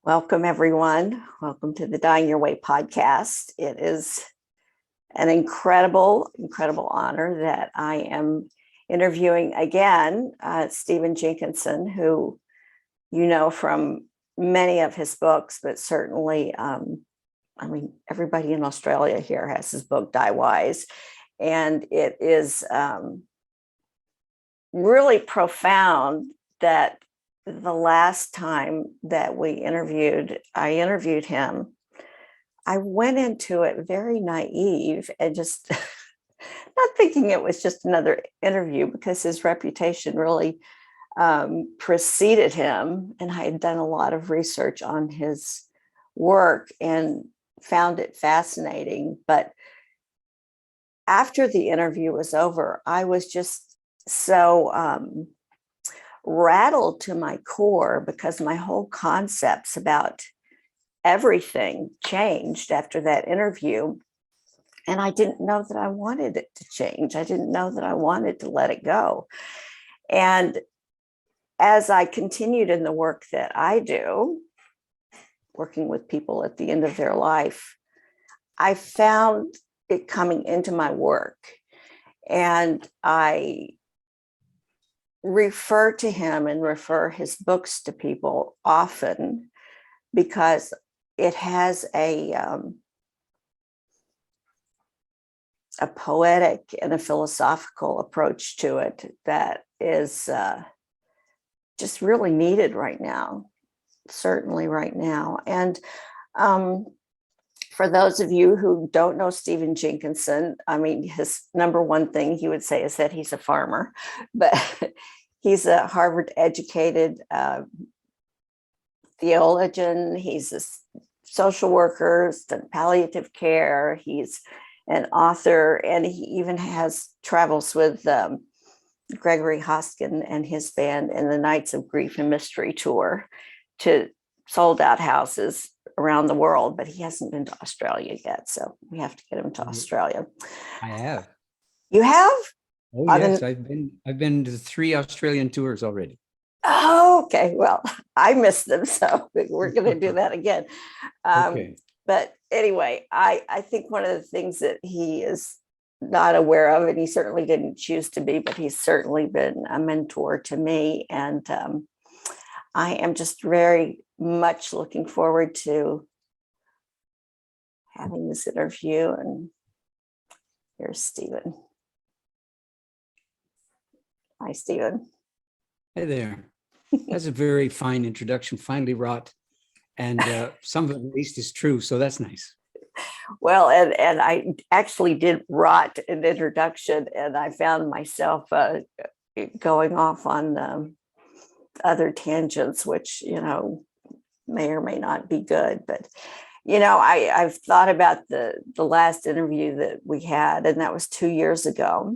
Welcome, everyone. Welcome to the Dying Your Way podcast. It is an incredible honor that I am interviewing again Stephen Jenkinson, who you know from many of his books, but certainly, everybody in Australia here has his book, Die Wise. And it is really profound that the last time that I interviewed him, I went into it very naive and just not thinking it was just another interview, because his reputation really preceded him. And I had done a lot of research on his work and found it fascinating. But after the interview was over, I was just so rattled to my core, because my whole concepts about everything changed after that interview. And I didn't know that I wanted it to change. I didn't know that I wanted to let it go. And as I continued in the work that I do, working with people at the end of their life, I found it coming into my work. And I refer to him and refer his books to people often, because it has a poetic and a philosophical approach to it that is just really needed right now, certainly right now. And for those of you who don't know Stephen Jenkinson, his number one thing he would say is that he's a farmer, but he's a Harvard educated theologian. He's a social worker, done palliative care. He's an author, and he even travels with Gregory Hoskin and his band in the Nights of Grief and Mystery tour to sold out houses around the world, but he hasn't been to Australia yet. So we have to get him to Australia. I have. You have? Oh, yes. I've been to 3 Australian tours already. Oh, okay. Well, I missed them, so we're going to do that again. Okay. But anyway, I think one of the things that he is not aware of, and he certainly didn't choose to be, but he's certainly been a mentor to me. And I am just very much looking forward to having this interview. And here's Stephen. Hi, Stephen. Hey there. That's a very fine introduction, finely wrought. And some of it at least is true. So that's nice. Well, and I actually did rot an introduction, and I found myself going off on other tangents, which, may or may not be good. But, I've thought about the last interview that we had, and that was 2 years ago.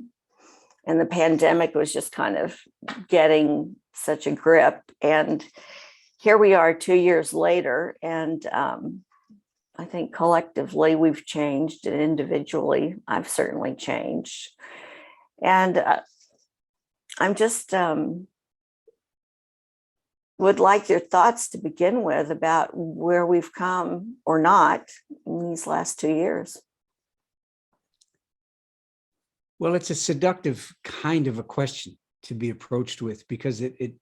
And the pandemic was just kind of getting such a grip. And here we are 2 years later. And I think collectively we've changed, and individually I've certainly changed. And I'm just would like your thoughts to begin with about where we've come or not in these last 2 years. Well, it's a seductive kind of a question to be approached with, because it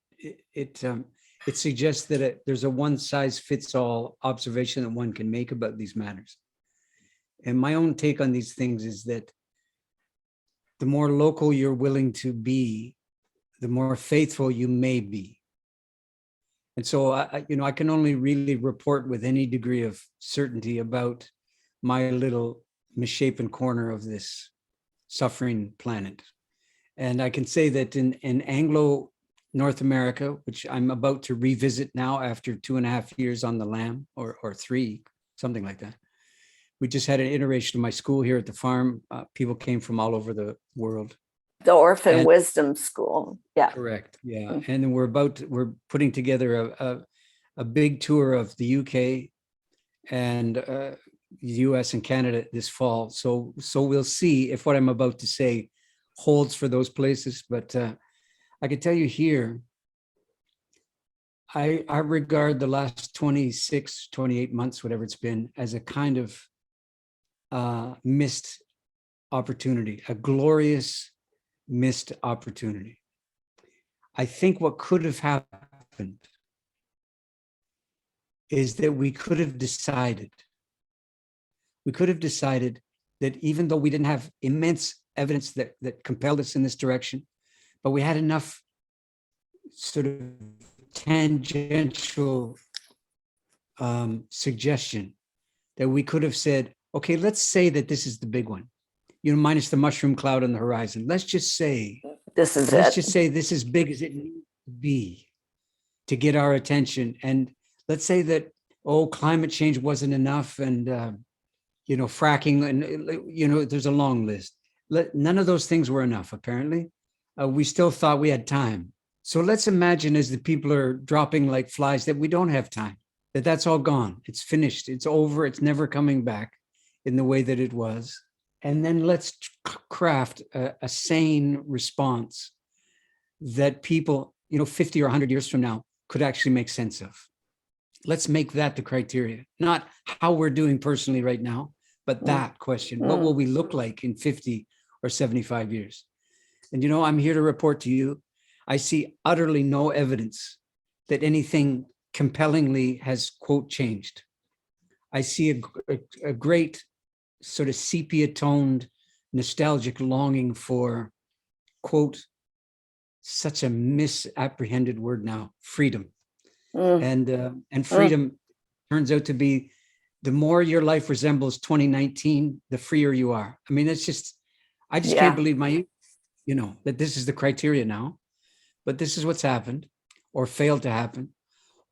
suggests that there's a one-size-fits-all observation that one can make about these matters. And my own take on these things is that the more local you're willing to be, the more faithful you may be. And so, I can only really report with any degree of certainty about my little misshapen corner of this suffering planet. And I can say that in Anglo North America, which I'm about to revisit now after 2.5 years on the lam, or 3, something like that. We just had an iteration of my school here at the farm. People came from all over the world. The Orphan Wisdom School. Yeah. Correct. Yeah. Mm-hmm. And then we're putting together a big tour of the UK and the US and Canada this fall. So we'll see if what I'm about to say holds for those places. But I can tell you here, I regard the last 26, 28 months, whatever it's been, as a kind of missed opportunity, a glorious missed opportunity. I think what could have happened is that we could have decided that even though we didn't have immense evidence that compelled us in this direction, but we had enough sort of tangential suggestion that we could have said, okay, let's say that this is the big one, minus the mushroom cloud on the horizon. Let's just say this is let's it. just say this is big as it needs to be to get our attention. And let's say that, climate change wasn't enough, and fracking, and there's a long list. None of those things were enough, apparently. We still thought we had time. So let's imagine, as the people are dropping like flies, that we don't have time, that's all gone. It's finished. It's over. It's never coming back in the way that it was. And then let's craft a sane response that people, 50 or 100 years from now could actually make sense of. Let's make that the criteria, not how we're doing personally right now, but that question: what will we look like in 50 or 75 years? And, I'm here to report to you, I see utterly no evidence that anything compellingly has, quote, changed. I see a great sort of sepia-toned, nostalgic longing for, quote, such a misapprehended word now, freedom. And freedom turns out to be, the more your life resembles 2019, the freer you are. I mean, it's just, I just can't believe that this is the criteria now, but this is what's happened or failed to happen,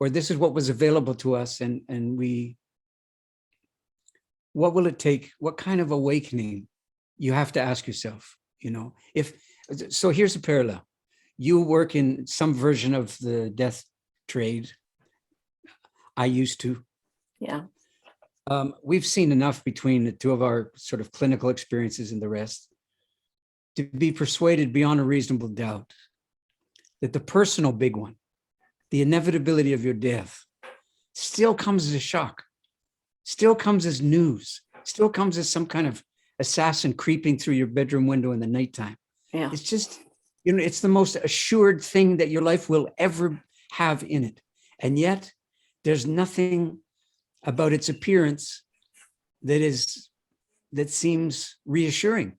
or this is what was available to us. And what will it take? What kind of awakening? You have to ask yourself, so here's a parallel. You work in some version of the death trade. I used to. Yeah. We've seen enough between the two of our sort of clinical experiences and the rest to be persuaded beyond a reasonable doubt that the personal big one, the inevitability of your death, still comes as a shock, still comes as news, still comes as some kind of assassin creeping through your bedroom window in the nighttime. Yeah. It's just, it's the most assured thing that your life will ever have in it. And yet there's nothing about its appearance that seems reassuring.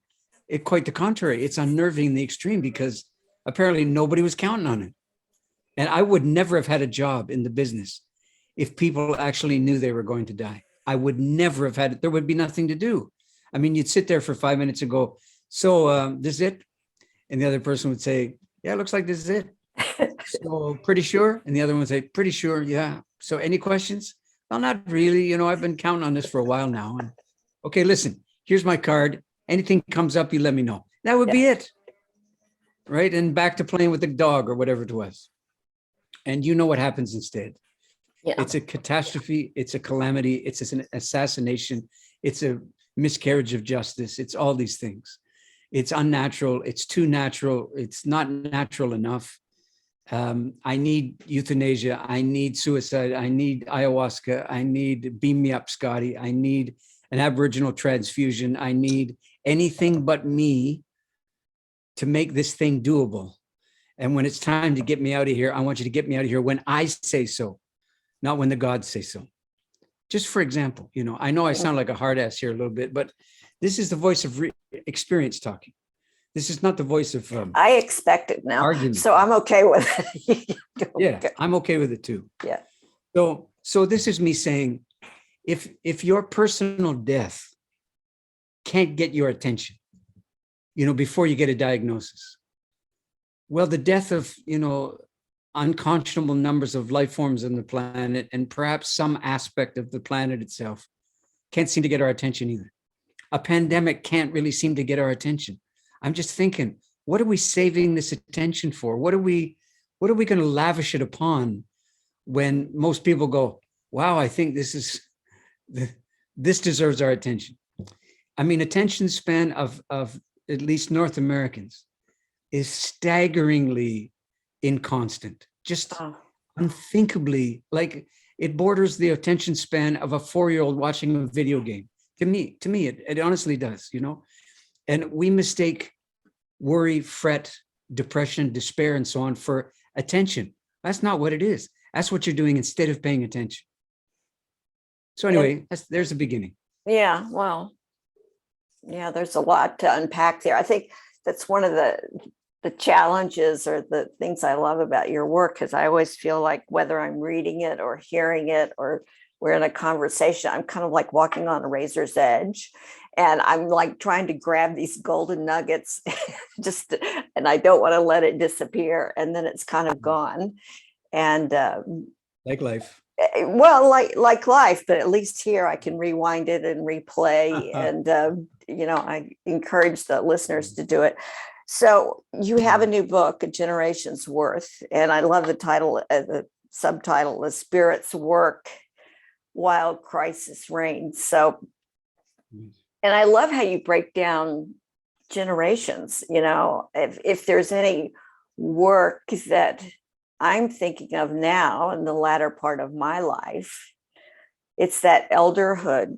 Quite the contrary, it's unnerving in the extreme, because apparently nobody was counting on it. And I would never have had a job in the business if people actually knew they were going to die. I would never have had it. There would be nothing to do. I mean, you'd sit there for 5 minutes and go, so this is it? And the other person would say, yeah, it looks like this is it. So pretty sure? And the other one would say, pretty sure, yeah. So any questions? Well, not really. I've been counting on this for a while now. And okay, listen, here's my card. Anything comes up, you let me know. That would be it. Right? And back to playing with the dog or whatever it was. And you know what happens instead. Yeah. It's a catastrophe. It's a calamity. It's an assassination. It's a miscarriage of justice. It's all these things. It's unnatural. It's too natural. It's not natural enough. I need euthanasia. I need suicide. I need ayahuasca. I need beam me up, Scotty. I need an Aboriginal transfusion. I need anything but me to make this thing doable. And when it's time to get me out of here, I want you to get me out of here when I say so, not when the gods say so. Just for example, I know I sound like a hard ass here a little bit, but this is the voice of experience talking. This is not the voice of I expect it now, argument. so I'm okay with it. Yeah, I'm okay with it too. Yeah. So this is me saying, if your personal death can't get your attention, before you get a diagnosis, well, the death of, unconscionable numbers of life forms on the planet, and perhaps some aspect of the planet itself, can't seem to get our attention either. A pandemic can't really seem to get our attention. I'm just thinking, what are we saving this attention for? What are we going to lavish it upon when most people go, wow, I think this deserves our attention. I mean, attention span of at least North Americans is staggeringly inconstant, just unthinkably, like it borders the attention span of a 4-year-old watching a video game. To me, it honestly does, and we mistake worry, fret, depression, despair, and so on for attention. That's not what it is. That's what you're doing instead of paying attention. So anyway, there's the beginning. Yeah, well, yeah, there's a lot to unpack there. I think that's one of the challenges or the things I love about your work, because I always feel like whether I'm reading it or hearing it or we're in a conversation, I'm kind of like walking on a razor's edge, and I'm like trying to grab these golden nuggets and I don't want to let it disappear, and then it's kind of gone. And Like life. well, like life, but at least here I can rewind it and replay. And I encourage the listeners to do it. So you have a new book, A Generation's Worth, and I love the title, the subtitle, The Spirit's Work While Crisis Reigns. So, and I love how you break down generations. If there's any work that I'm thinking of now in the latter part of my life, it's that elderhood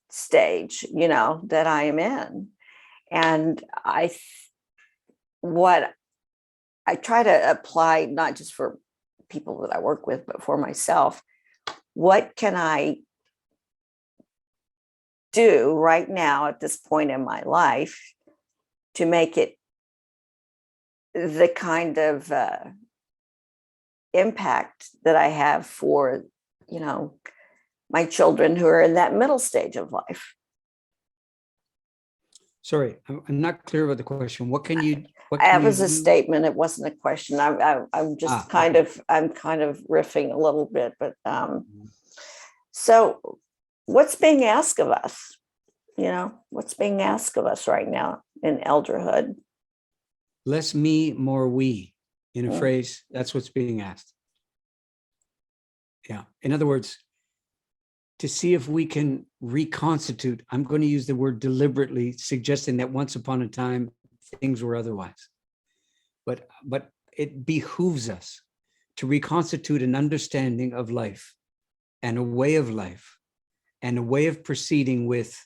stage, that I am in. And what I try to apply, not just for people that I work with, but for myself, what can I do right now at this point in my life to make it the kind of impact that I have for, my children who are in that middle stage of life. Sorry, I'm not clear about the question. What can you? That was a statement. It wasn't a question. I'm just kind of riffing a little bit, but so what's being asked of us? What's being asked of us right now in elderhood? Less me, more we. In a phrase, that's what's being asked. Yeah. In other words, to see if we can reconstitute, I'm going to use the word deliberately, suggesting that once upon a time, things were otherwise. But it behooves us to reconstitute an understanding of life and a way of life and a way of proceeding with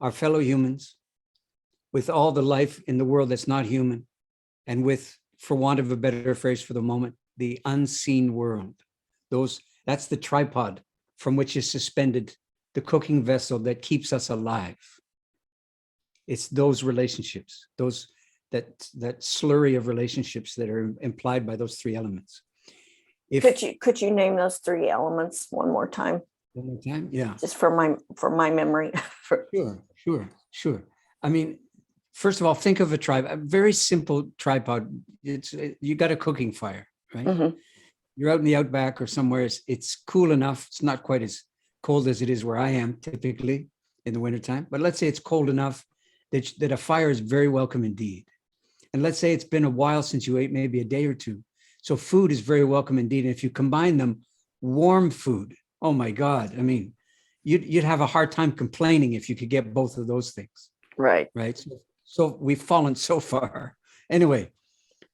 our fellow humans, with all the life in the world that's not human, and with, for want of a better phrase for the moment, the unseen world. That's the tripod from which is suspended the cooking vessel that keeps us alive. It's those relationships, that slurry of relationships that are implied by those three elements. Could you name those three elements one more time? One more time, yeah. Just for my memory. Sure. I mean, first of all, think of a very simple tripod. You got a cooking fire, right? Mm-hmm. You're out in the outback or somewhere. It's cool enough. It's not quite as cold as it is where I am typically in the wintertime. But let's say it's cold enough that a fire is very welcome indeed. And let's say it's been a while since you ate, maybe a day or two. So food is very welcome indeed. And if you combine them, warm food, oh my God. I mean, you'd have a hard time complaining if you could get both of those things. Right. So we've fallen so far. Anyway,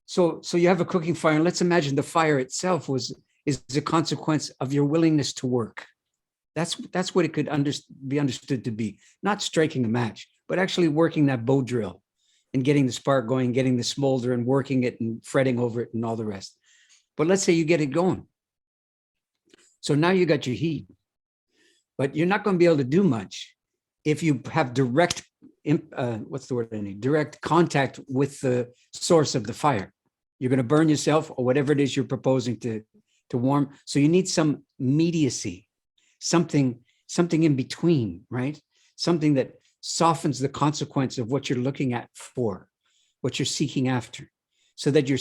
so you have a cooking fire, and let's imagine the fire itself is a consequence of your willingness to work. That's what it could be understood to be. Not striking a match, but actually working that bow drill and getting the spark going, getting the smolder and working it and fretting over it and all the rest. But let's say you get it going. So now you got your heat, but you're not going to be able to do much if you have direct contact with the source of the fire. You're going to burn yourself or whatever it is you're proposing to warm. So you need some mediacy, something in between, right? Something that softens the consequence of what you're looking at for, what you're seeking after, so that your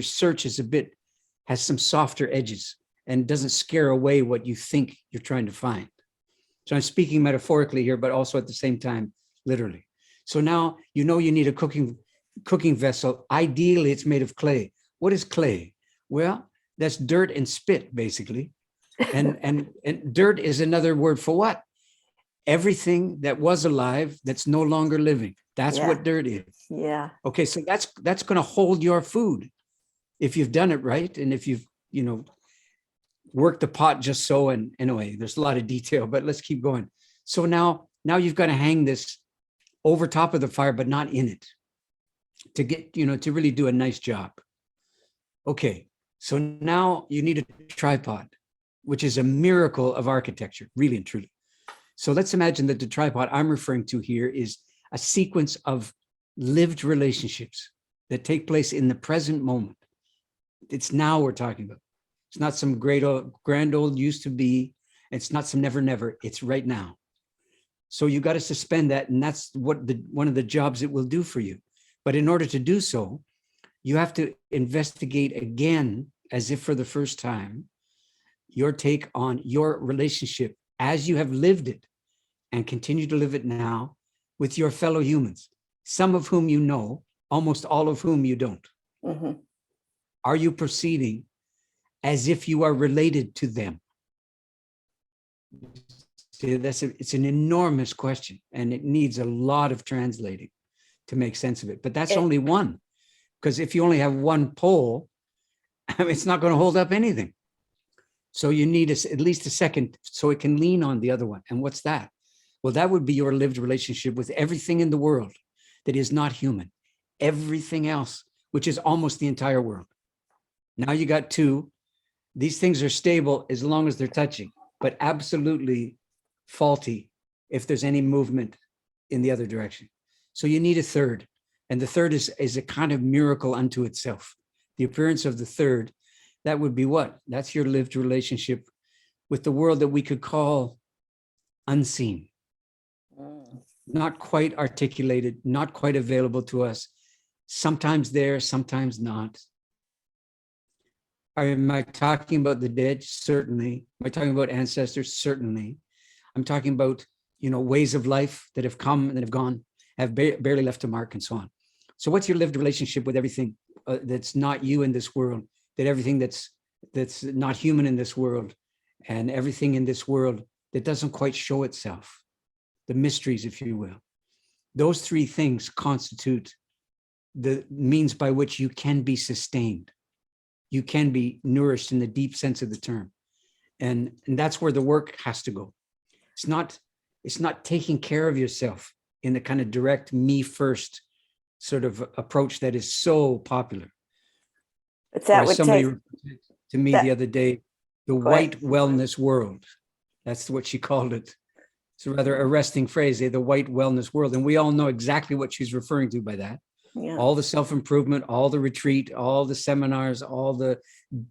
search has some softer edges and doesn't scare away what you think you're trying to find. So I'm speaking metaphorically here, but also at the same time, literally. So now you need a cooking vessel. Ideally, it's made of clay. What is clay? Well, that's dirt and spit, basically. And dirt is another word for what? Everything that was alive that's no longer living. That's what dirt is. Yeah. Okay, so that's going to hold your food if you've done it right, and if you've work the pot just so, and anyway, there's a lot of detail, but let's keep going. So now you've got to hang this over top of the fire, but not in it, to get, to really do a nice job. Okay, so now you need a tripod, which is a miracle of architecture, really and truly. So let's imagine that the tripod I'm referring to here is a sequence of lived relationships that take place in the present moment. It's now we're talking about. It's not some grand old used to be. It's not some never, never. It's right now. So you got to suspend that, and that's what one of the jobs it will do for you. But in order to do so, you have to investigate again, as if for the first time, your take on your relationship as you have lived it and continue to live it now with your fellow humans, some of whom you know, almost all of whom you don't. Mm-hmm. Are you proceeding as if you are related to them? See, it's an enormous question, and it needs a lot of translating to make sense of it. But that's only one, because if you only have one pole, it's not going to hold up anything. So you need at least a second so it can lean on the other one. And what's that? Well, that would be your lived relationship with everything in the world that is not human, everything else, which is almost the entire world. Now you got two. These things are stable as long as they're touching, but absolutely faulty if there's any movement in the other direction. So you need a third. And the third is a kind of miracle unto itself. The appearance of the third, that would be what? That's your lived relationship with the world that we could call unseen. Not quite articulated, not quite available to us. Sometimes there, sometimes not. Am I talking about the dead? Certainly. Am I talking about ancestors? Certainly. I'm talking about, ways of life that have come and that have gone, have barely left a mark, and so on. So what's your lived relationship with everything that's not you in this world, that everything that's not human in this world, and everything in this world that doesn't quite show itself, the mysteries, if you will? Those three things constitute the means by which you can be sustained. You can be nourished in the deep sense of the term. And that's where the work has to go. It's not taking care of yourself in the kind of direct me first sort of approach that is so popular. But that would somebody take to me that, the other day, the white wellness world. That's what she called it. It's a rather arresting phrase, the white wellness world. And we all know exactly what she's referring to by that. yeah. All the self-improvement, all the retreat, all the seminars, all the,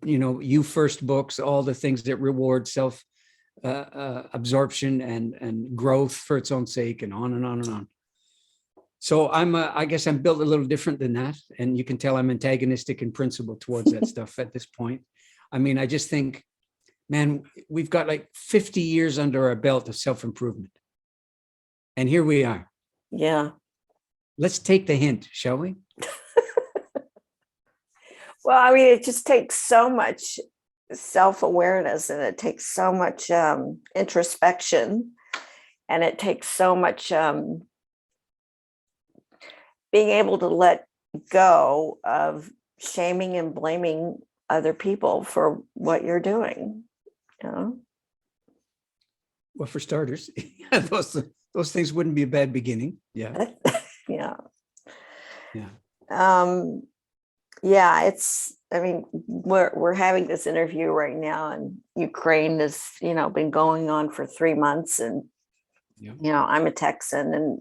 you first books, all the things that reward self absorption and growth for its own sake, and on and on and on. So I guess I'm built a little different than that. And you can tell I'm antagonistic in principle towards that stuff at this point. I mean, I just think, man, we've got like 50 years under our belt of self-improvement. And here we are. Yeah. Let's take the hint, shall we? Well, I mean, it just takes so much self-awareness, and it takes so much introspection, and it takes so much being able to let go of shaming and blaming other people for what you're doing. Well, for starters, those things wouldn't be a bad beginning. Yeah. Yeah. Yeah. Yeah, I mean, we're having this interview right now, and Ukraine has, been going on for 3 months, and, Yeah. I'm a Texan, and,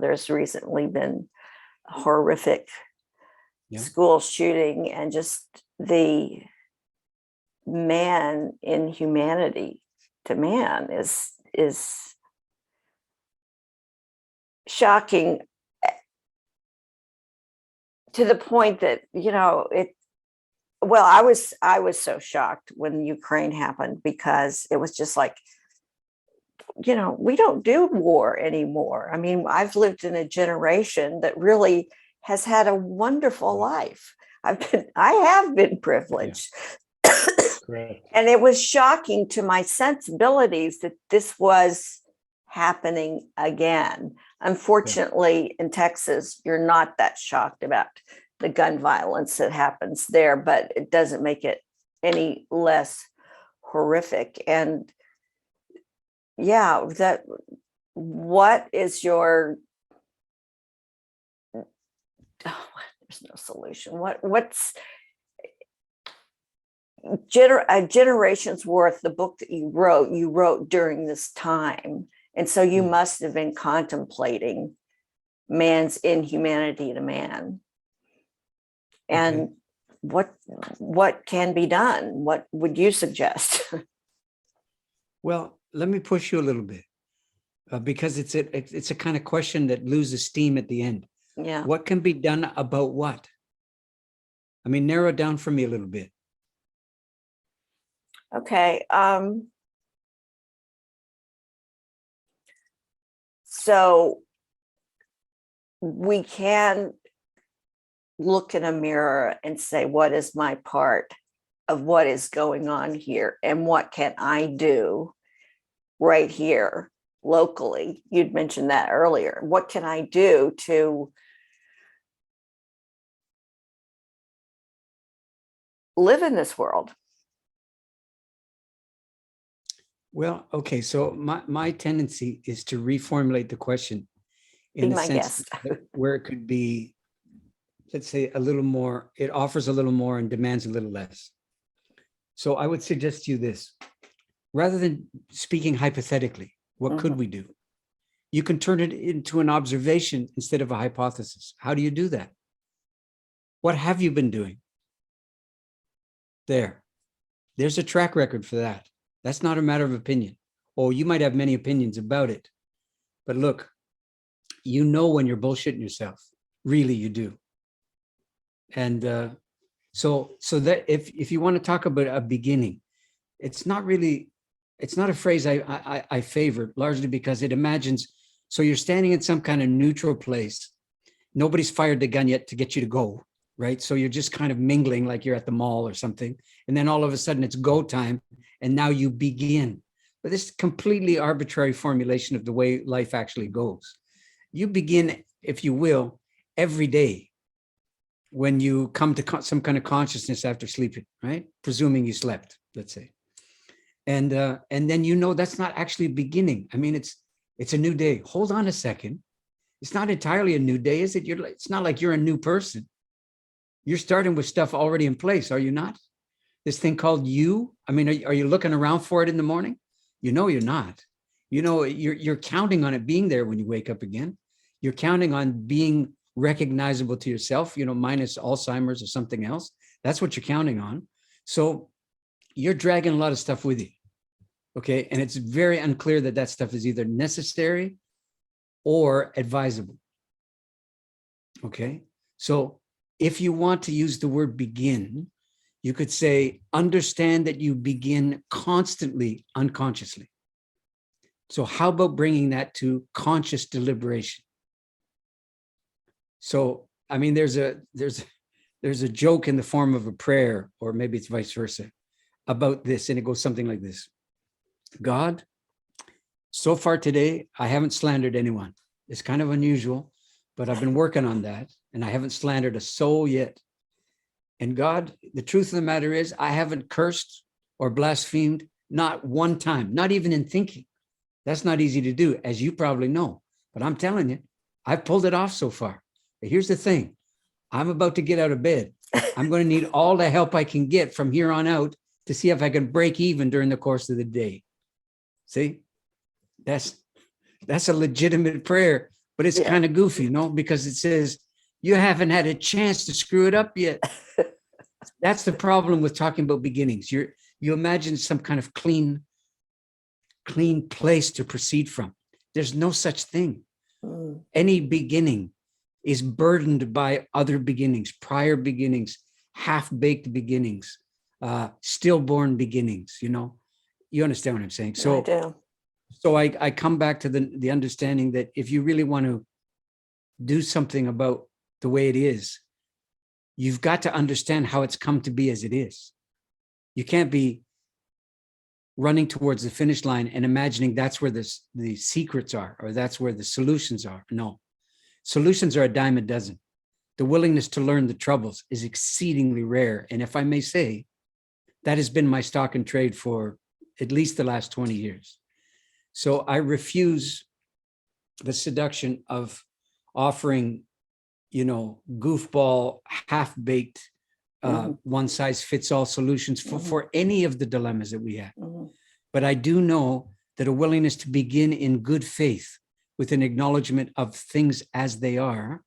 there's recently been a horrific school shooting, and just the man inhumanity to man is shocking, to the point that, I was so shocked when Ukraine happened, because it was just like, we don't do war anymore. I mean, I've lived in a generation that really has had a wonderful life. I have been privileged. Correct. And it was shocking to my sensibilities that this was happening again. Unfortunately, in Texas, you're not that shocked about the gun violence that happens there, but it doesn't make it any less horrific. And yeah, that, what is your, oh, there's no solution. What's a generation's worth, the book that you wrote during this time. And so you must have been contemplating man's inhumanity to man. And Okay. what can be done? What would you suggest? Well, let me push you a little bit because it's a kind of question that loses steam at the end. Yeah. What can be done about what? I mean, narrow it down for me a little bit. Okay. So we can look in a mirror and say, what is my part of what is going on here? And what can I do right here locally? You'd mentioned that earlier. What can I do to live in this world? Well, okay. So my tendency is to reformulate the question Be in the my sense guest. that where it could be, let's say, a little more, it offers a little more and demands a little less. So I would suggest to you this, rather than speaking hypothetically, what could we do? You can turn it into an observation instead of a hypothesis. How do you do that? What have you been doing? There's a track record for that. That's not a matter of opinion. Oh, you might have many opinions about it, but look, you know when you're bullshitting yourself. Really, you do. And so that if you want to talk about a beginning, it's not a phrase I favor, largely because it imagines, so you're standing in some kind of neutral place. Nobody's fired the gun yet to get you to go, right? So you're just kind of mingling like you're at the mall or something. And then all of a sudden it's go time. And now you begin. But this is completely arbitrary formulation of the way life actually goes. You begin, if you will, every day when you come to some kind of consciousness after sleeping, right? Presuming you slept, let's say. And then you know that's not actually a beginning. I mean, it's a new day. Hold on a second. It's not entirely a new day, is it? It's not like you're a new person. You're starting with stuff already in place, are you not? This thing called you. I mean, are you looking around for it in the morning? You know you're not. You know, you're counting on it being there when you wake up again. You're counting on being recognizable to yourself, you know, minus Alzheimer's or something else. That's what you're counting on. So you're dragging a lot of stuff with you. Okay. And it's very unclear that that stuff is either necessary or advisable. Okay. So if you want to use the word begin, you could say, understand that you begin constantly unconsciously. So how about bringing that to conscious deliberation? So, I mean, there's a joke in the form of a prayer, or maybe it's vice versa, about this, and it goes something like this. God, so far today, I haven't slandered anyone. It's kind of unusual, but I've been working on that, and I haven't slandered a soul yet. And God, the truth of the matter is, I haven't cursed or blasphemed, not one time, not even in thinking. That's not easy to do, as you probably know. But I'm telling you, I've pulled it off so far. But here's the thing. I'm about to get out of bed. I'm going to need all the help I can get from here on out to see if I can break even during the course of the day. See, that's a legitimate prayer, but it's kind of goofy, you know, because it says you haven't had a chance to screw it up yet. That's the problem with talking about beginnings. You imagine some kind of clean place to proceed from. There's no such thing. Any beginning is burdened by other beginnings, prior beginnings, half-baked beginnings, stillborn beginnings, you know. You understand what I'm saying? So, I do. So I come back to the understanding that if you really want to do something about the way it is, you've got to understand how it's come to be as it is. You can't be running towards the finish line and imagining that's where the secrets are, or that's where the solutions are. No, solutions are a dime a dozen. The willingness to learn the troubles is exceedingly rare. And if I may say, That has been my stock and trade for at least the last 20 years. So I refuse the seduction of offering, goofball, half-baked, one-size-fits-all solutions for any of the dilemmas that we have. But I do know that a willingness to begin in good faith with an acknowledgement of things as they are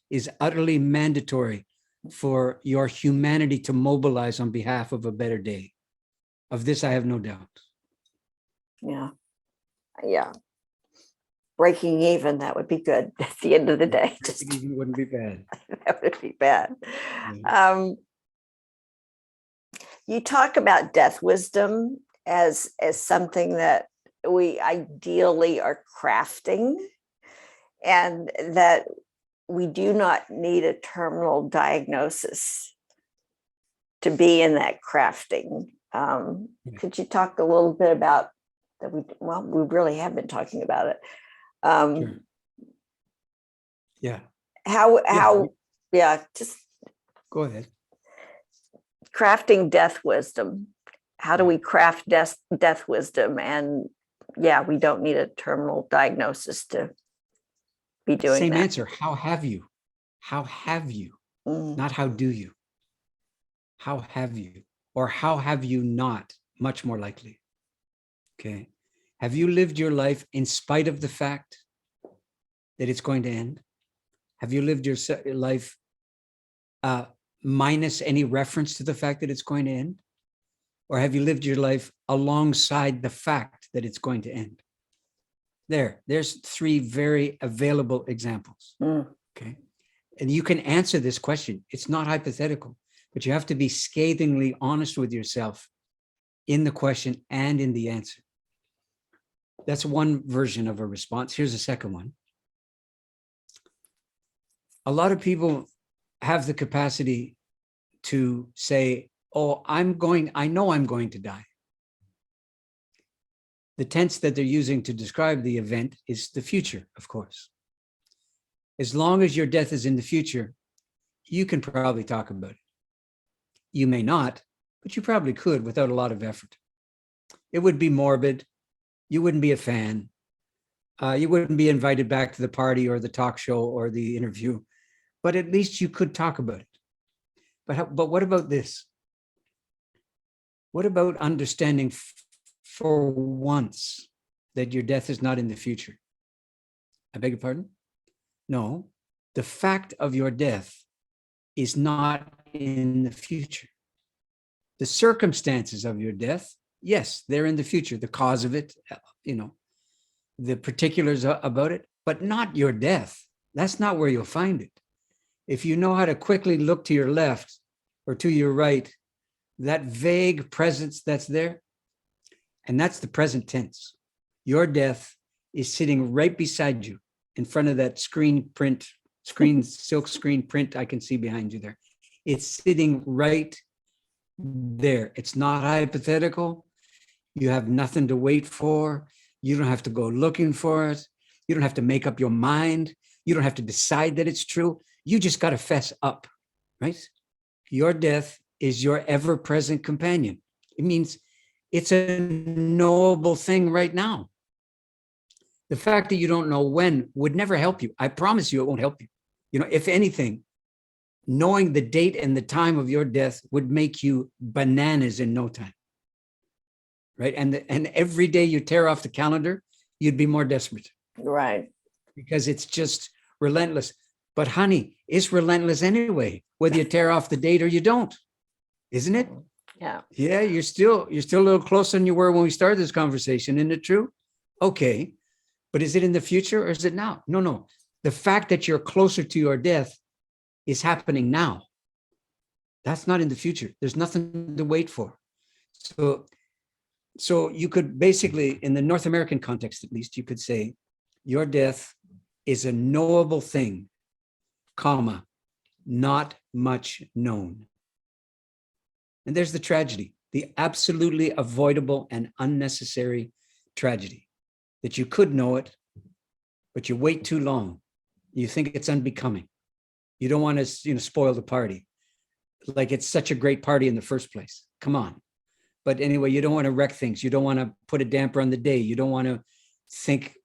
is utterly mandatory for your humanity to mobilize on behalf of a better day. Of this, I have no doubt. Yeah. Yeah. Breaking even, that would be good at the end of the day. Just even wouldn't be bad. That would be bad. Yeah. You talk about death wisdom as something that we ideally are crafting, and that we do not need a terminal diagnosis to be in that crafting. Could you talk a little bit about that? We really have been talking about it. Sure. Yeah. Just go ahead. Crafting death wisdom. How do we craft death wisdom? And we don't need a terminal diagnosis to be doing Same that. answer. How have you? How have you? Not how do you? How have you? Or how have you not? Much more likely. Okay. Have you lived your life in spite of the fact that it's going to end? Have you lived your life minus any reference to the fact that it's going to end? Or have you lived your life alongside the fact that it's going to end? There's three very available examples. Okay. And you can answer this question. It's not hypothetical, but you have to be scathingly honest with yourself in the question and in the answer. That's one version of a response. Here's a second one. A lot of people have the capacity to say, oh, I know I'm going to die. The tense that they're using to describe the event is the future, of course. As long as your death is in the future, you can probably talk about it. You may not, but you probably could without a lot of effort. It would be morbid. You wouldn't be a fan. You wouldn't be invited back to the party or the talk show or the interview, but at least you could talk about it. But what about this? What about understanding for once that your death is not in the future? I beg your pardon? No, the fact of your death is not in the future. The circumstances of your death, yes, they're in the future. The cause of it, the particulars about it, but not your death. That's not where you'll find it. If you know how to quickly look to your left or to your right, that vague presence that's there, and that's the present tense. Your death is sitting right beside you in front of that silk screen print I can see behind you there. It's sitting right there. It's not hypothetical. You have nothing to wait for. You don't have to go looking for it. You don't have to make up your mind. You don't have to decide that it's true. You just got to fess up, right? Your death is your ever-present companion. It means it's a knowable thing right now. The fact that you don't know when would never help you. I promise you it won't help you. If anything, knowing the date and the time of your death would make you bananas in no time, right? And every day you tear off the calendar, you'd be more desperate. Right. Because it's just relentless. But honey, it's relentless anyway, whether you tear off the date or you don't, isn't it? Yeah. Yeah, you're still a little closer than you were when we started this conversation. Isn't it true? Okay. But is it in the future or is it now? No. The fact that you're closer to your death is happening now. That's not in the future. There's nothing to wait for. So you could basically, in the North American context at least, you could say your death is a knowable thing, comma, not much known. And there's the tragedy, the absolutely avoidable and unnecessary tragedy that you could know it, but you wait too long. You think it's unbecoming. You don't want to, spoil the party. Like it's such a great party in the first place. Come on. But anyway, you don't want to wreck things. You don't want to put a damper on the day. You don't want to think,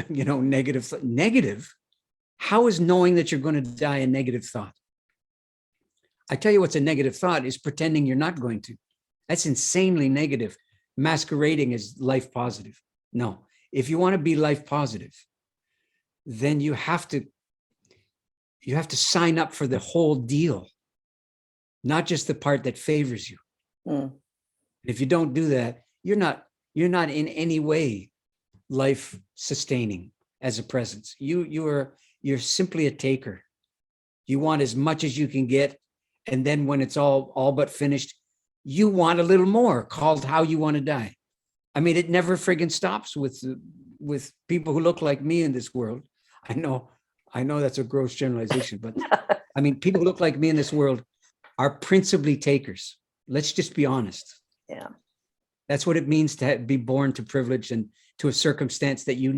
negative. Negative? How is knowing that you're going to die a negative thought? I tell you what's a negative thought is pretending you're not going to. That's insanely negative, masquerading as life positive. No, if you want to be life positive, then you have to sign up for the whole deal, not just the part that favors you. If you don't do that, you're not in any way life sustaining as a presence. You're simply a taker. You want as much as you can get, and then when it's all but finished, you want a little more, called how you want to die. I mean, it never friggin' stops with people who look like me in this world. I know that's a gross generalization, but I mean, people who look like me in this world are principally takers. Let's just be honest. Yeah. That's what it means to be born to privilege and to a circumstance that you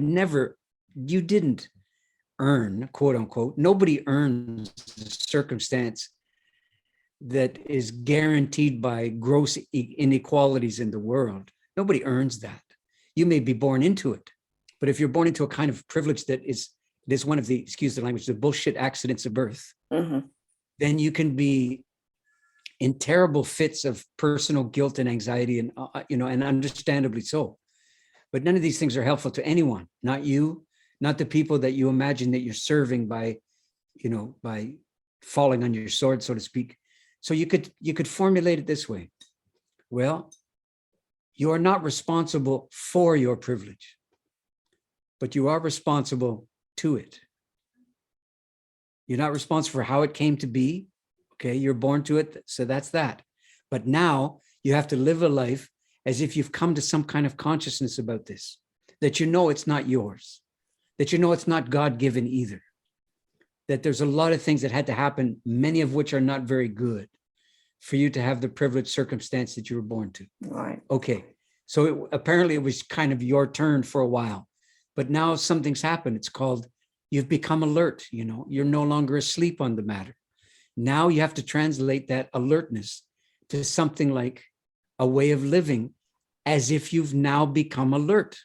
didn't earn, quote unquote. Nobody earns the circumstance that is guaranteed by gross inequalities in the world. Nobody earns that. You may be born into it, but if you're born into a kind of privilege that is one of the, excuse the language, the bullshit accidents of birth, then you can be in terrible fits of personal guilt and anxiety, and and understandably so. But none of these things are helpful to anyone, not you, not the people that you imagine that you're serving by falling on your sword, so to speak. So you could formulate it this way. Well, you are not responsible for your privilege, but you are responsible to it. You're not responsible for how it came to be. Okay, you're born to it, so that's that. But now you have to live a life as if you've come to some kind of consciousness about this, that it's not yours, that it's not God-given either, that there's a lot of things that had to happen, many of which are not very good, for you to have the privileged circumstance that you were born to. Right. Okay, so apparently it was kind of your turn for a while, but now something's happened. It's called, you've become alert, you're no longer asleep on the matter. Now you have to translate that alertness to something like a way of living as if you've now become alert.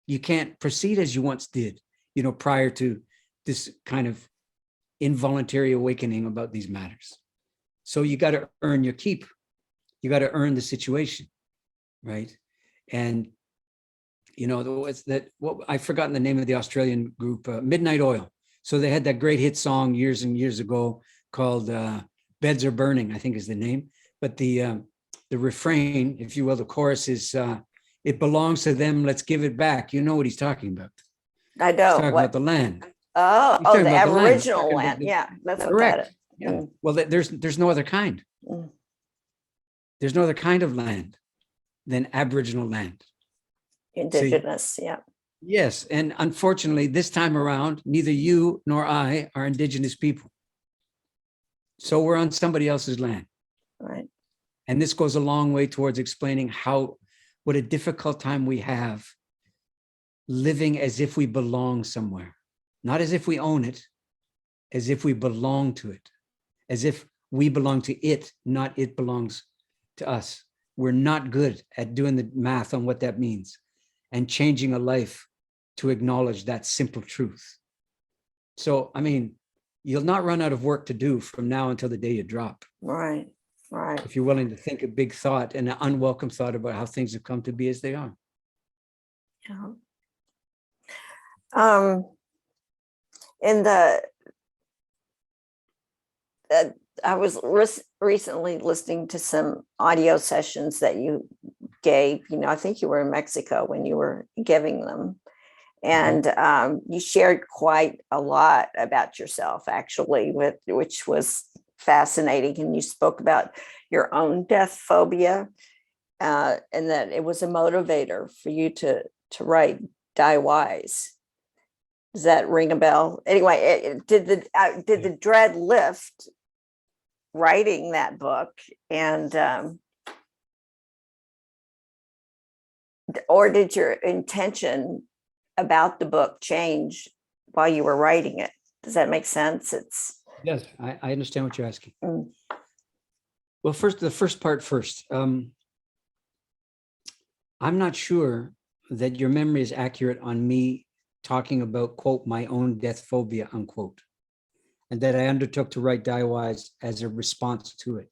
You can't proceed as you once did, prior to this kind of involuntary awakening about these matters. So you got to earn your keep. You got to earn the situation, right? And, I've forgotten the name of the Australian group, Midnight Oil. So they had that great hit song years and years ago called Beds Are Burning, I think is the name. But the refrain, if you will, the chorus is, it belongs to them, let's give it back. You know what he's talking about. I He's don't. talking about the land. Oh, He's talking the about the land. He's Aboriginal talking about land. Yeah, that's correct. what that is. Yeah. Well, there's no other kind. There's no other kind of land than Aboriginal land. Indigenous, See? yeah. Yes, and unfortunately, this time around, neither you nor I are Indigenous people. So we're on somebody else's land. Right. And this goes a long way towards explaining what a difficult time we have living as if we belong somewhere, not as if we own it, as if we belong to it, as if we belong to it, not it belongs to us. We're not good at doing the math on what that means and changing a life to acknowledge that simple truth. So, I mean, you'll not run out of work to do from now until the day you drop. Right. Right. If you're willing to think a big thought and an unwelcome thought about how things have come to be as they are. Yeah. I was recently listening to some audio sessions that you gave. I think you were in Mexico when you were giving them. And you shared quite a lot about yourself, actually, which was fascinating. And you spoke about your own death phobia, and that it was a motivator for you to write Die Wise. Does that ring a bell? Anyway, did the dread lift writing that book, and or did your intention about the book change while you were writing it? Does that make sense? Yes, I understand what you're asking. Well, the first part first. I'm not sure that your memory is accurate on me talking about, quote, my own death phobia, unquote, and that I undertook to write Diewise as a response to it.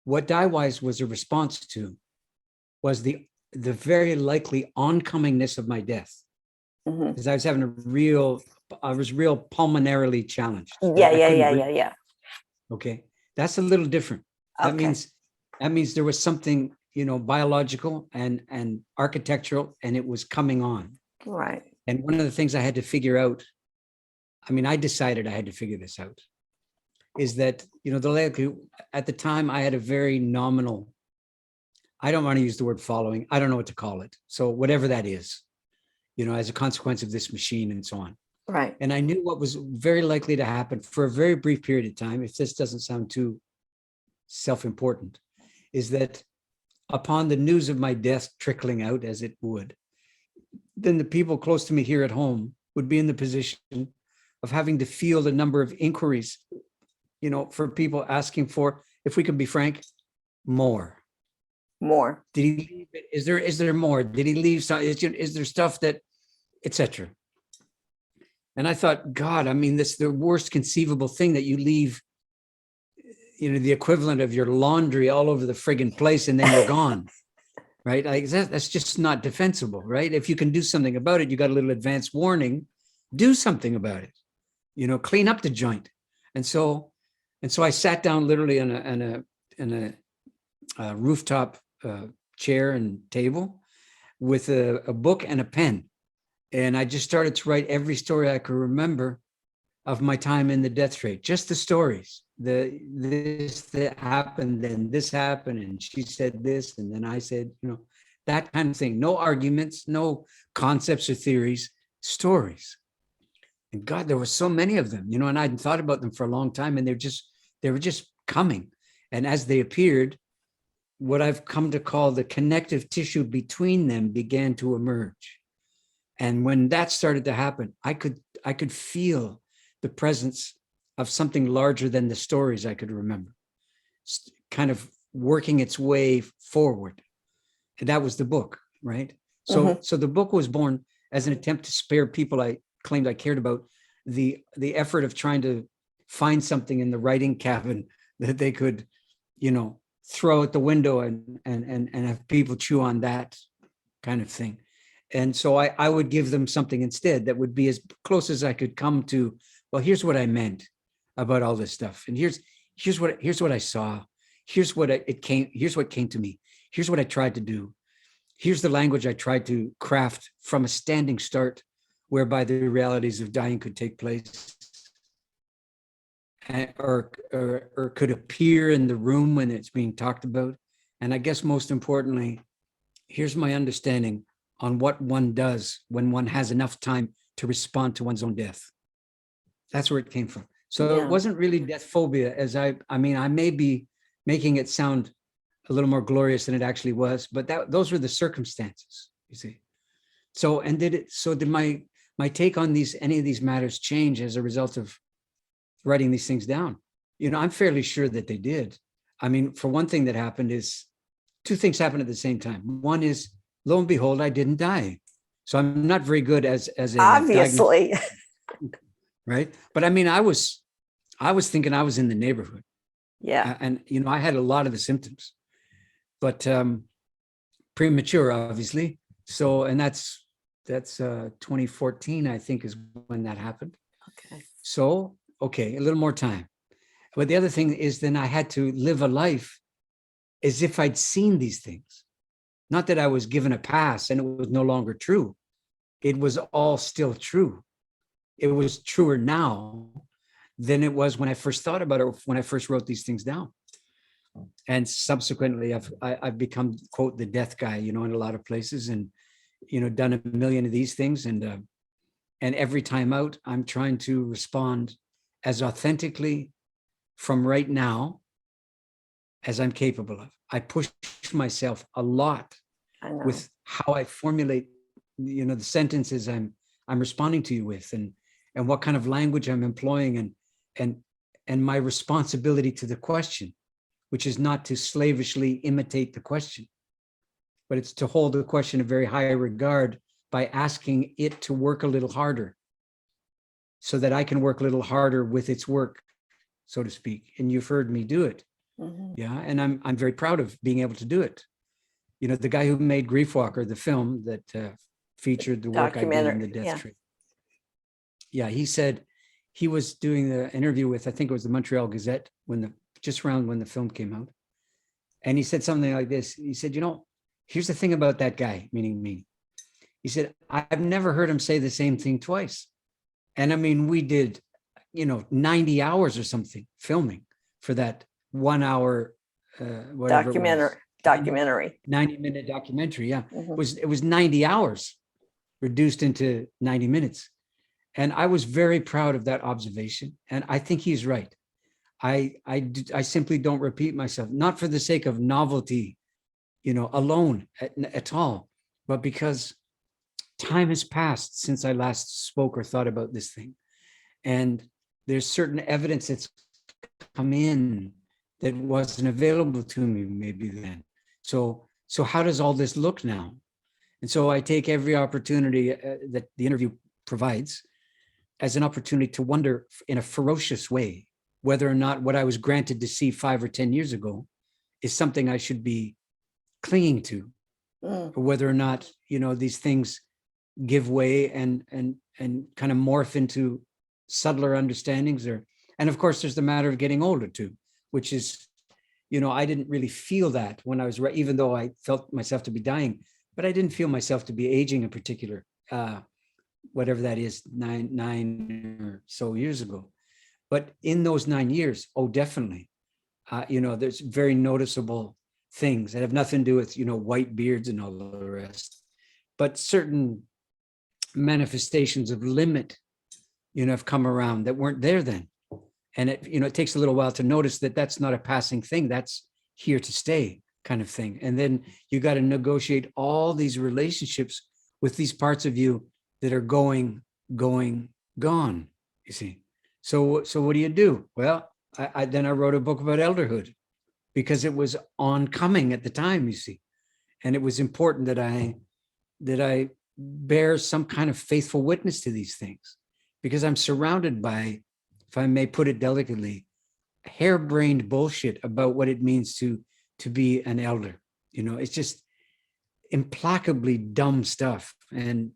What Diewise was a response to was the very likely oncomingness of my death, Mhm. because I was real pulmonarily challenged. Yeah, I yeah, couldn't yeah, breathe. yeah, yeah. Okay, that's a little different. That Okay. means there was something, biological and architectural, and it was coming on. Right. And one of the things I had to figure out, I decided I had to figure this out, is that, at the time I had a very nominal, I don't want to use the word following, I don't know what to call it. So whatever that is, as a consequence of this machine and so on. Right. And I knew what was very likely to happen for a very brief period of time, if this doesn't sound too self-important, is that upon the news of my death trickling out, as it would, then the people close to me here at home would be in the position of having to field a number of inquiries, for people asking for, if we can be frank, more. More. Did he leave it? Is there more? Did he leave some? Is there stuff that, etc. And I thought, God, this is the worst conceivable thing, that you leave, the equivalent of your laundry all over the friggin' place and then you're gone. Right? Like that's just not defensible, right? If you can do something about it, you got a little advance warning, do something about it, clean up the joint. And so I sat down literally in a rooftop chair and table with a book and a pen. And I just started to write every story I could remember of my time in the death rate, just the stories, this that happened, then this happened, and she said this, and then I said, that kind of thing. No arguments, no concepts or theories, stories. And God, there were so many of them, and I hadn't thought about them for a long time, and they were just coming. And as they appeared, what I've come to call the connective tissue between them began to emerge. And when that started to happen, I could feel the presence of something larger than the stories I could remember, kind of working its way forward. And that was the book, right? So the book was born as an attempt to spare people I claimed I cared about the effort of trying to find something in the writing cabin that they could, throw out the window and have people chew on that kind of thing. And so I would give them something instead that would be as close as I could come to, well, here's what I meant about all this stuff. And here's what I saw. Here's what came to me. Here's what I tried to do. Here's the language I tried to craft from a standing start, whereby the realities of dying could take place, or could appear in the room when it's being talked about. And I guess most importantly, here's my understanding on what one does when one has enough time to respond to one's own death. That's where it came from. So It wasn't really death phobia, as I may be making it sound a little more glorious than it actually was, but those were the circumstances, you see. So did my take on any of these matters change as a result of writing these things down? I'm fairly sure that they did. For one thing that happened is, two things happened at the same time. One is, lo and behold, I didn't die. So I'm not very good as a obviously. Right. But I was thinking I was in the neighborhood. Yeah. And I had a lot of the symptoms, but premature, obviously. So, and that's 2014, I think, is when that happened. Okay. So, okay, a little more time. But the other thing is, then I had to live a life as if I'd seen these things. Not that I was given a pass and it was no longer true. It was all still true. It was truer now than it was when I first thought about it, when I first wrote these things down. And subsequently, I've become, quote, the death guy, in a lot of places, and, done a million of these things. And every time out, I'm trying to respond as authentically from right now as I'm capable of. I push myself a lot with how I formulate, the sentences I'm responding to you with, and what kind of language I'm employing, and my responsibility to the question, which is not to slavishly imitate the question, but it's to hold the question in very high regard by asking it to work a little harder so that I can work a little harder with its work, so to speak. And you've heard me do it. Mhm. Yeah. And I'm very proud of being able to do it. You know, the guy who made Grief Walker, the film that featured the work I did in the Documentary. Death Yeah. Tree. Yeah, he said he was doing the interview with, I think it was the Montreal Gazette, just around when the film came out. And he said something like this. He said, you know, here's the thing about that guy, meaning me. He said, I've never heard him say the same thing twice. And I mean, we did, 90 hours or something filming for that 1 hour, whatever it was. Documentary. 90-minute documentary. Yeah. Mhm. It was 90 hours reduced into 90 minutes. And I was very proud of that observation. And I think he's right. I simply don't repeat myself, not for the sake of novelty, alone at all, but because time has passed since I last spoke or thought about this thing. And there's certain evidence that's come in that wasn't available to me maybe then. So how does all this look now? And so I take every opportunity that the interview provides as an opportunity to wonder in a ferocious way whether or not what I was granted to see 5 or 10 years ago is something I should be clinging to, or whether or not, these things give way and kind of morph into subtler understandings. And of course, there's the matter of getting older too, which is, I didn't really feel that when I was, even though I felt myself to be dying, but I didn't feel myself to be aging in particular, whatever that is, nine or so years ago. But in those 9 years, oh, definitely, there's very noticeable things that have nothing to do with, white beards and all the rest, but certain manifestations of limit, have come around that weren't there then. And it takes a little while to notice that that's not a passing thing. That's here to stay kind of thing. And then you got to negotiate all these relationships with these parts of you that are going, gone, you see. So what do you do? Well, I then wrote a book about elderhood because it was oncoming at the time, you see. And it was important that I bear some kind of faithful witness to these things, because I'm surrounded by, if I may put it delicately, harebrained bullshit about what it means to be an elder. It's just implacably dumb stuff, and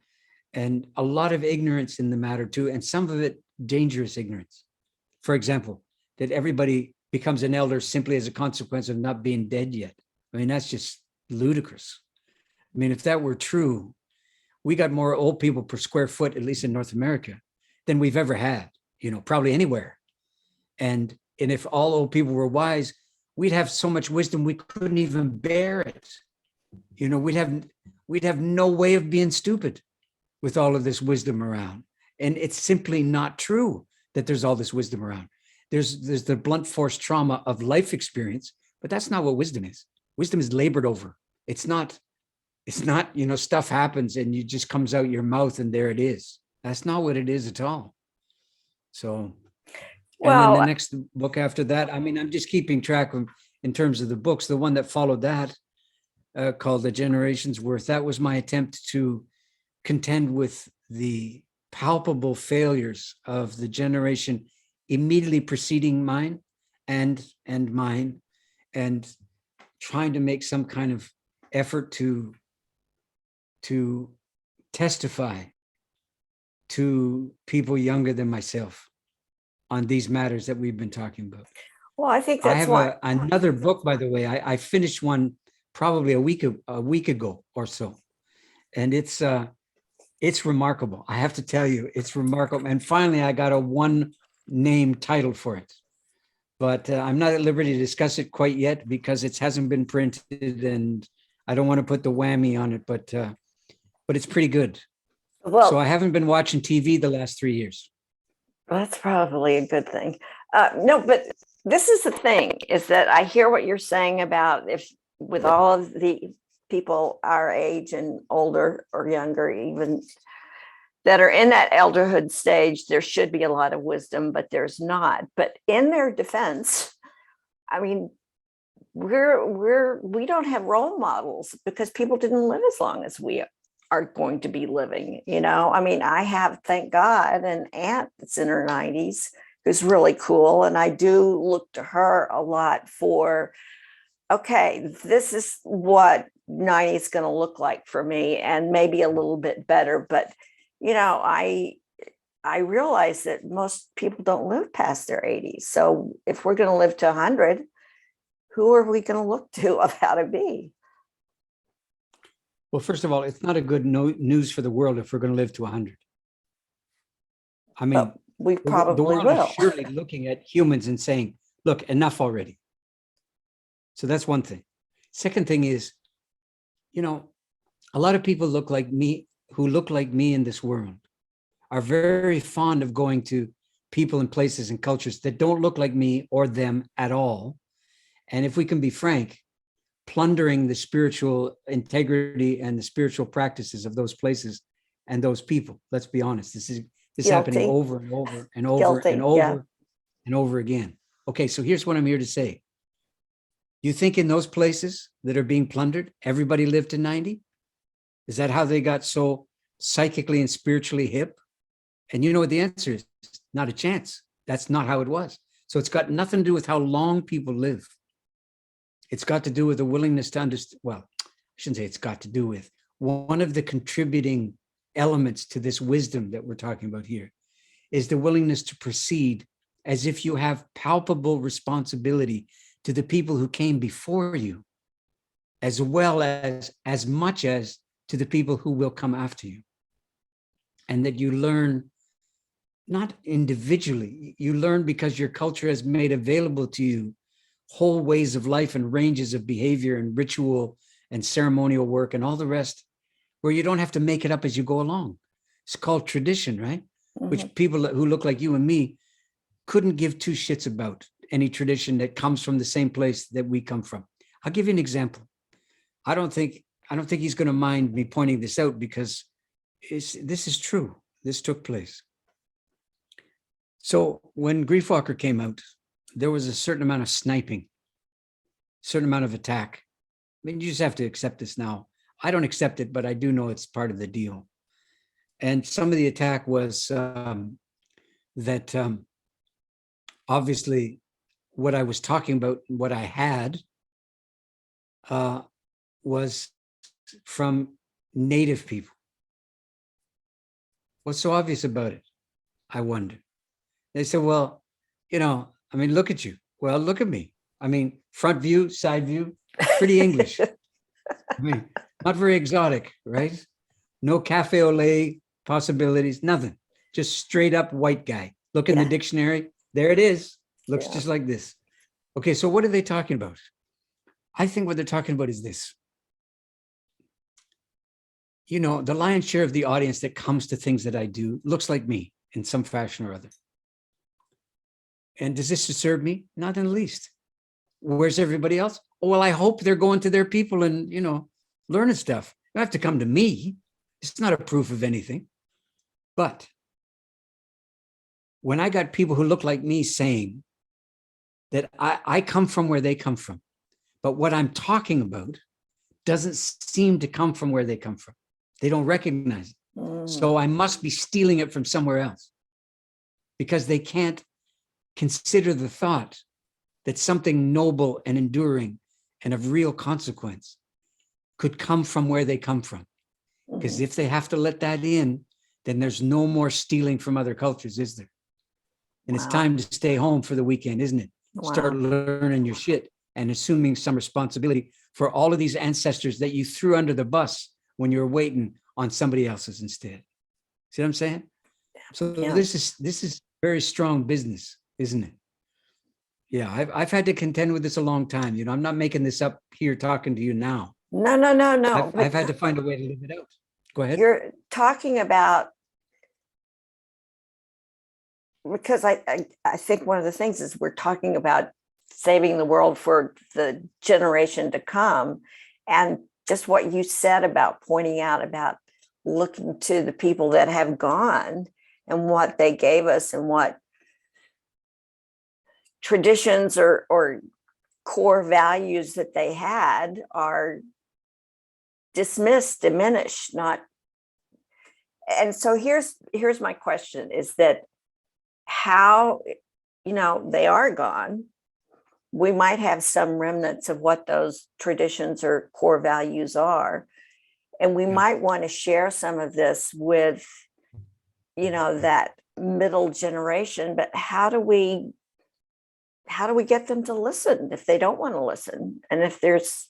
a lot of ignorance in the matter too, and some of it dangerous ignorance. For example, that everybody becomes an elder simply as a consequence of not being dead yet. I mean, that's just ludicrous. I mean, if that were true, we got more old people per square foot, at least in North America, than we've ever had, probably anywhere. And if all old people were wise, we'd have so much wisdom we couldn't even bear it. We'd have no way of being stupid with all of this wisdom around. And it's simply not true that there's all this wisdom around. There's the blunt force trauma of life experience, but that's not what wisdom is. Wisdom is labored over. It's not, stuff happens and it just comes out your mouth and there it is. That's not what it is at all. So, and then the next book after that, I mean, I'm just keeping track of, in terms of the books, the one that followed that, called The Generation's Worth, that was my attempt to contend with the palpable failures of the generation immediately preceding mine and mine, and trying to make some kind of effort to testify to people younger than myself on these matters that we've been talking about. Well, I think I that's have why. another book, by the way. I finished one probably a week ago or so, and it's remarkable. I have to tell you, it's remarkable. And finally, I got a one-name title for it, but I'm not at liberty to discuss it quite yet because it hasn't been printed, and I don't want to put the whammy on it. But it's pretty good. Well, so I haven't been watching TV the last 3 years. That's probably a good thing. No, but this is the thing, is that I hear what you're saying about if with all of the people our age and older or younger even that are in that elderhood stage, there should be a lot of wisdom, but there's not. But in their defense, I mean, we don't have role models because people didn't live as long as we are going to be living. I mean, I have, thank God, an aunt that's in her 90s who's really cool, and I do look to her a lot for, okay, this is what 90 is going to look like for me, and maybe a little bit better. But I realize that most people don't live past their 80s. So if we're going to live to 100, who are we going to look to of how to be? Well, first of all, it's not a good news for the world if we're going to live to 100. I mean, But we the probably world will. is surely looking at humans and saying, look, enough already. So that's one thing. Second thing is, a lot of people look like me, who look like me in this world, are very fond of going to people and places and cultures that don't look like me or them at all. And if we can be frank, plundering the spiritual integrity and the spiritual practices of those places and those people. Let's be honest. This is happening over and over and over Guilty, and over yeah. and over again. Okay, so here's what I'm here to say. You think in those places that are being plundered, everybody lived to 90? Is that how they got so psychically and spiritually hip? And you know what the answer is? Not a chance. That's not how it was. So it's got nothing to do with how long people live. It's got to do with the willingness to understand. Well, I shouldn't say it's got to do with. One of the contributing elements to this wisdom that we're talking about here is the willingness to proceed as if you have palpable responsibility to the people who came before you, as well as much as to the people who will come after you. And that you learn not individually, you learn because your culture has made available to you whole ways of life and ranges of behavior and ritual and ceremonial work and all the rest, where you don't have to make it up as you go along. It's called tradition, right? Mm-hmm. Which people who look like you and me couldn't give two shits about any tradition that comes from the same place that we come from. I'll give you an example. I don't think he's going to mind me pointing this out because this is true. This took place. So when Griefwalker came out, there was a certain amount of sniping, certain amount of attack. I mean, you just have to accept this now. I don't accept it, but I do know it's part of the deal. And some of the attack was that obviously what I was talking about, what I had was from Native people. What's so obvious about it? I wonder. They said, well, I mean, look at you. Well, look at me. I mean, front view, side view, pretty English. I mean, not very exotic, right? No cafe au lait possibilities, nothing. Just straight up white guy. Look in the dictionary. There it is. Looks just like this. Okay, so what are they talking about? I think what they're talking about is this. The lion's share of the audience that comes to things that I do looks like me in some fashion or other. And does this disturb me? Not in the least. Where's everybody else? Oh, well, I hope they're going to their people and, learning stuff. You don't have to come to me. It's not a proof of anything. But when I got people who look like me saying that I come from where they come from, but what I'm talking about doesn't seem to come from where they come from. They don't recognize it. So I must be stealing it from somewhere else because they can't consider the thought that something noble and enduring and of real consequence could come from where they come from. Because if they have to let that in, then there's no more stealing from other cultures, is there? And it's time to stay home for the weekend, isn't it? Start learning your shit and assuming some responsibility for all of these ancestors that you threw under the bus when you're waiting on somebody else's instead. See what I'm saying? So this is very strong business, isn't it? Yeah, I've had to contend with this a long time. I'm not making this up here talking to you now. No. I've had to find a way to live it out. Go ahead. You're talking about, because I think one of the things is we're talking about saving the world for the generation to come. And just what you said about pointing out about looking to the people that have gone and what they gave us and what traditions or core values that they had are dismissed, diminished, not. And so here's my question, is that how, they are gone. We might have some remnants of what those traditions or core values are. And we might want to share some of this with, that middle generation, but how do we get them to listen if they don't want to listen? And if there's,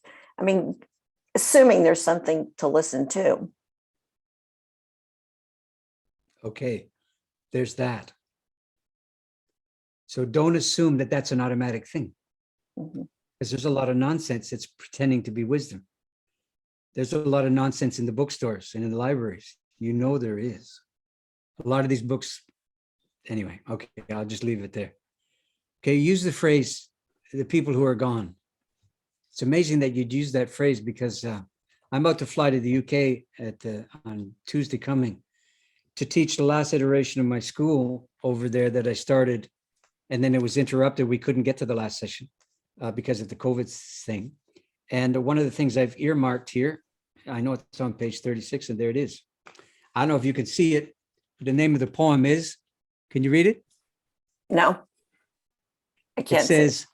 assuming there's something to listen to. Okay, there's that. So don't assume that that's an automatic thing, because there's a lot of nonsense that's pretending to be wisdom. There's a lot of nonsense in the bookstores and in the libraries. There is. A lot of these books, anyway, okay, I'll just leave it there. Okay, use the phrase, the people who are gone. It's amazing that you'd use that phrase, because I'm about to fly to the UK on Tuesday coming to teach the last iteration of my school over there that I started, and then it was interrupted. We couldn't get to the last session because of the COVID thing. And one of the things I've earmarked here, I know it's on page 36, and there it is. I don't know if you can see it. The name of the poem is, can you read it? No, I can't. It says,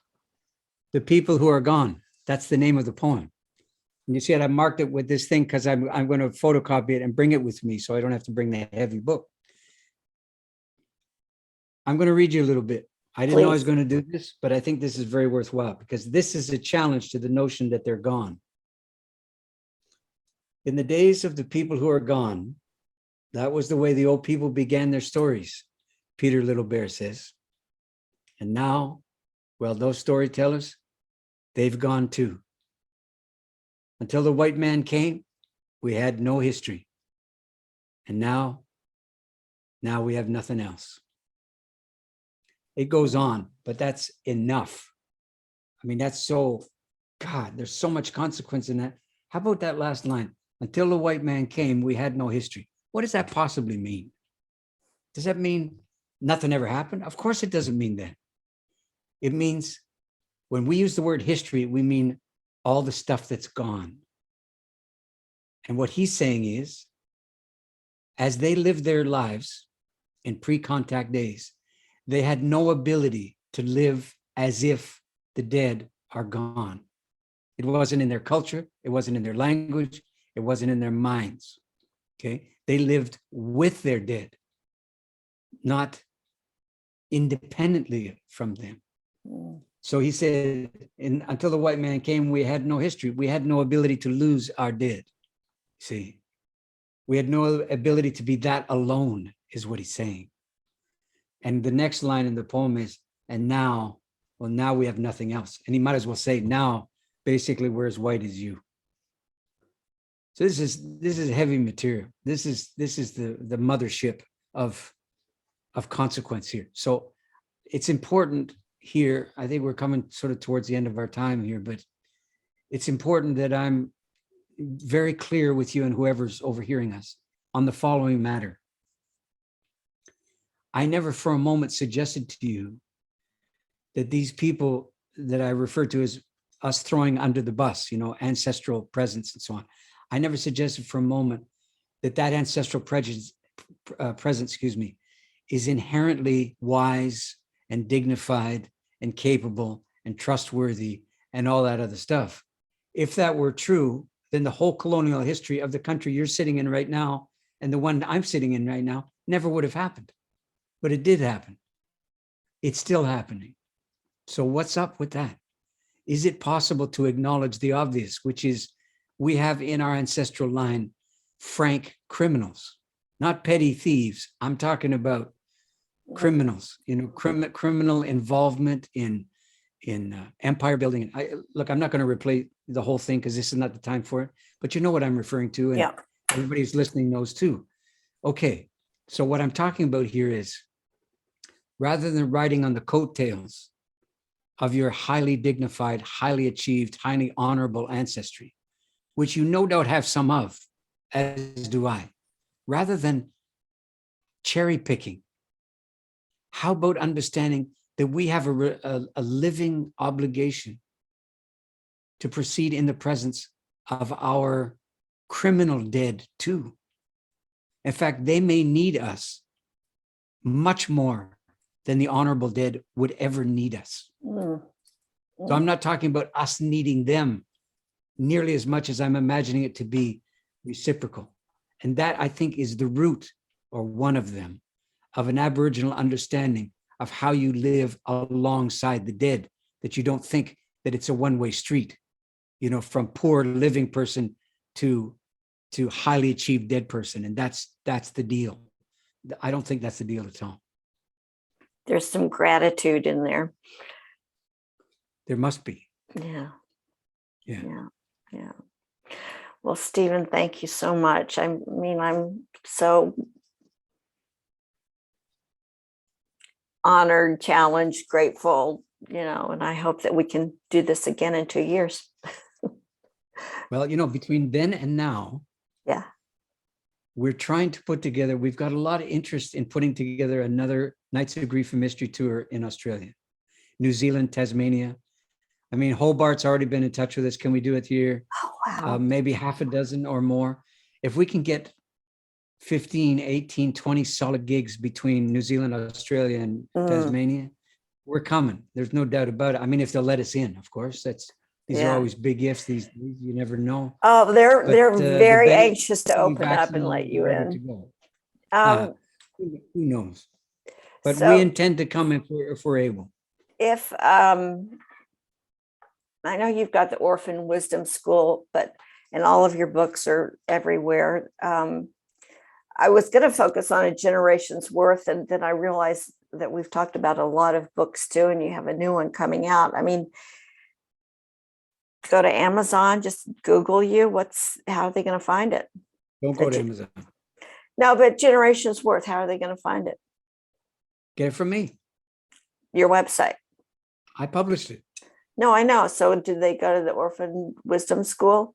"The people who are gone." That's the name of the poem. And you see it, I marked it with this thing because I'm going to photocopy it and bring it with me so I don't have to bring the heavy book. I'm going to read you a little bit. I didn't know I was going to do this, but I think this is very worthwhile, because this is a challenge to the notion that they're gone. In the days of the people who are gone, that was the way the old people began their stories, Peter Little Bear says. And now, well, those storytellers, they've gone too. Until the white man came, we had no history. And now we have nothing else. It goes on, but that's enough. That's so, God, there's so much consequence in that. How about that last line? Until the white man came, we had no history. What does that possibly mean? Does that mean nothing ever happened? Of course it doesn't mean that. It means, when we use the word history, we mean all the stuff that's gone. And what he's saying is, as they lived their lives in pre-contact days, they had no ability to live as if the dead are gone. It wasn't in their culture. It wasn't in their language. It wasn't in their minds. Okay. They lived with their dead, not independently from them. So he said, until the white man came, we had no history. We had no ability to lose our dead. See, we had no ability to be that alone, is what he's saying. And the next line in the poem is, and now, well, now we have nothing else. And he might as well say, now, basically, we're as white as you. So this is heavy material. This is the mothership of consequence here. So it's important here. I think we're coming sort of towards the end of our time here, but it's important that I'm very clear with you and whoever's overhearing us on the following matter. I never for a moment suggested to you that these people that I refer to as us throwing under the bus, ancestral presence and so on. I never suggested for a moment that ancestral presence, is inherently wise and dignified and capable and trustworthy and all that other stuff. If that were true, then the whole colonial history of the country you're sitting in right now and the one I'm sitting in right now never would have happened. But it did happen. It's still happening. So what's up with that? Is it possible to acknowledge the obvious, which is we have in our ancestral line frank criminals, not petty thieves. I'm talking about criminals, criminal involvement in empire building. Look, I'm not going to replay the whole thing because this is not the time for it, but you know what I'm referring to, and everybody who's listening knows too. Okay, so what I'm talking about here is, rather than riding on the coattails of your highly dignified, highly achieved, highly honorable ancestry, which you no doubt have some of, as do I, rather than cherry picking, how about understanding that we have a living obligation to proceed in the presence of our criminal dead too. In fact, they may need us much more than the honorable dead would ever need us. Mm. So I'm not talking about us needing them nearly as much as I'm imagining it to be reciprocal. And that, I think, is the root, or one of them, of an Aboriginal understanding of how you live alongside the dead, that you don't think that it's a one-way street, you know, from poor living person to highly achieved dead person. And that's the deal. I don't think that's the deal at all. There's some gratitude in there. There must be. Yeah. Yeah. Yeah. Yeah. Well, Stephen, thank you so much. I mean, I'm so honored, challenged, grateful, you know, and I hope that we can do this again in 2 years. Well, you know, between then and now, Yeah. we're trying to put together, we've got a lot of interest in putting together another Nights of Grief and Mystery tour in Australia, New Zealand, Tasmania. I mean, Hobart's already been in touch with us. Can we do it here? Oh, wow. Maybe half a dozen or more. If we can get 15, 18, 20 solid gigs between New Zealand, Australia, and Tasmania, we're coming. There's no doubt about it. I mean, if they'll let us in, of course. These are always big ifs these days. You never know. Oh, they're But, very anxious to open up and let you ready in. to go. Who knows? But so we intend to come if we're able. if I know you've got the Orphan Wisdom School, but and all of your books are everywhere. I was going to focus on A Generation's Worth, and then I realized that we've talked about a lot of books too, and you have a new one coming out. I mean, go to Amazon, just Google you. How are they going to find it? Don't go to Amazon. No, but Generation's Worth, how are they going to find it? Get it from me. Your website. I published it. No, I know. So did they go to the Orphan Wisdom School?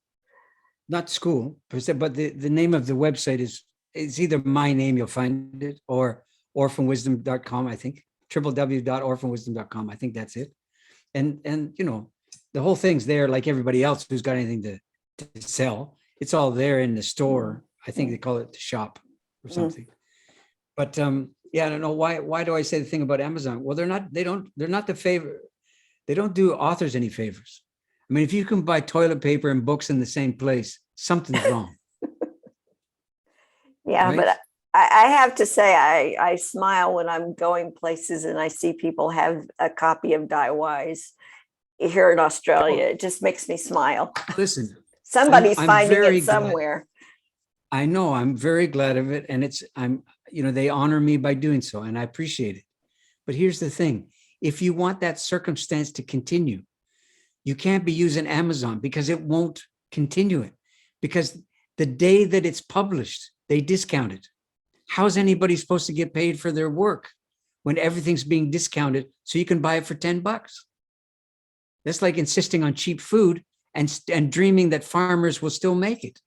Not school, but the name of the website is either my name, you'll find it, or orphanwisdom.com, I think. www.orphanwisdom.com. I think that's it. And you know, the whole thing's there, like everybody else who's got anything to sell. It's all there in the store. I think they call it the shop or something. But yeah, I don't know why do I say the thing about Amazon? Well, they're not the favor. They don't do authors any favors. I mean, if you can buy toilet paper and books in the same place, something's wrong. Yeah, right? But I have to say, I smile when I'm going places and I see people have a copy of Die Wise here in Australia. It just makes me smile. Listen, somebody's I'm finding it somewhere. I know, I'm very glad of it. And they honor me by doing so, and I appreciate it. But here's the thing. If you want that circumstance to continue, you can't be using Amazon, because it won't continue it. Because the day that it's published, they discount it. How's anybody supposed to get paid for their work when everything's being discounted so you can buy it for $10? That's like insisting on cheap food and dreaming that farmers will still make it.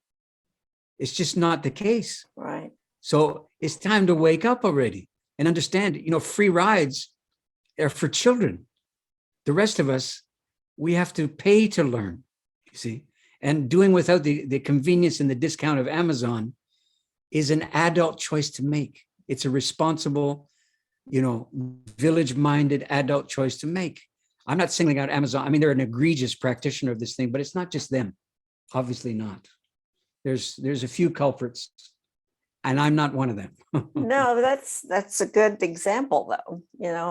It's just not the case. Right. So it's time to wake up already and understand, free rides are for children. The rest of us, we have to pay to learn, you see, and doing without the convenience and the discount of Amazon is an adult choice to make. It's a responsible, village-minded adult choice to make. I'm not singling out Amazon. I mean, they're an egregious practitioner of this thing, but it's not just them. Obviously not. There's a few culprits, and I'm not one of them. No, that's a good example, though,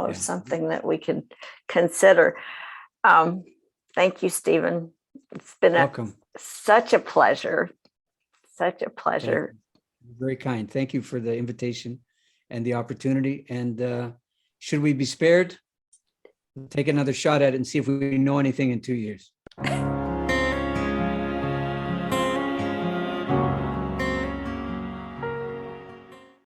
of something that we can consider. Thank you, Stephen. It's been such a pleasure. Such a pleasure. Very kind. Thank you for the invitation and the opportunity. And should we be spared? Take another shot at it and see if we know anything in 2 years.